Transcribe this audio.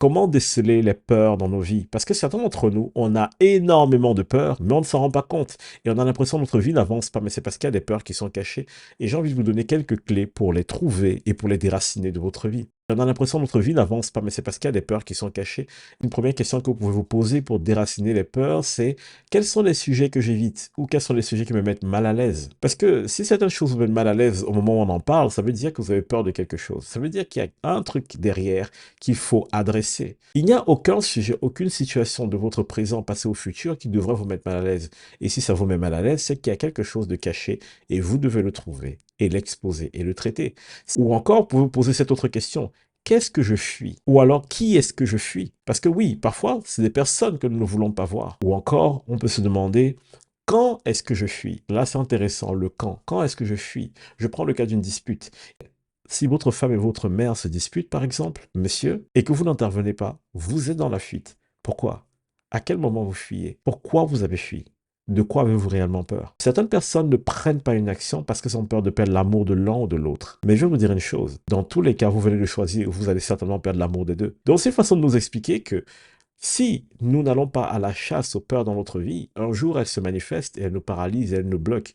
Comment déceler les peurs dans nos vies? Parce que certains d'entre nous, on a énormément de peurs, mais on ne s'en rend pas compte. Et on a l'impression que notre vie n'avance pas, mais c'est parce qu'il y a des peurs qui sont cachées. Et j'ai envie de vous donner quelques clés pour les trouver et pour les déraciner de votre vie. On a l'impression que notre vie n'avance pas, mais c'est parce qu'il y a des peurs qui sont cachées. Une première question que vous pouvez vous poser pour déraciner les peurs, c'est quels sont les sujets que j'évite ou quels sont les sujets qui me mettent mal à l'aise? Parce que si certaines choses vous mettent mal à l'aise au moment où on en parle, ça veut dire que vous avez peur de quelque chose. Ça veut dire qu'il y a un truc derrière qu'il faut adresser. Il n'y a aucun sujet, aucune situation de votre présent, passé ou futur qui devrait vous mettre mal à l'aise. Et si ça vous met mal à l'aise, c'est qu'il y a quelque chose de caché et vous devez le trouver et l'exposer et le traiter. Ou encore, vous pouvez vous poser cette autre question. Qu'est-ce que je fuis? Ou alors, qui est-ce que je fuis? Parce que oui, parfois, c'est des personnes que nous ne voulons pas voir. Ou encore, on peut se demander, quand est-ce que je fuis? Là, c'est intéressant, le quand. Quand est-ce que je fuis? Je prends le cas d'une dispute. Si votre femme et votre mère se disputent, par exemple, monsieur, et que vous n'intervenez pas, vous êtes dans la fuite. Pourquoi? À quel moment vous fuyez? Pourquoi vous avez fui? De quoi avez-vous réellement peur? Certaines personnes ne prennent pas une action parce qu'elles ont peur de perdre l'amour de l'un ou de l'autre. Mais je vais vous dire une chose, dans tous les cas, vous venez de choisir, vous allez certainement perdre l'amour des deux. Donc c'est une façon de nous expliquer que si nous n'allons pas à la chasse aux peurs dans notre vie, un jour elles se manifestent et elles nous paralysent et elles nous bloquent.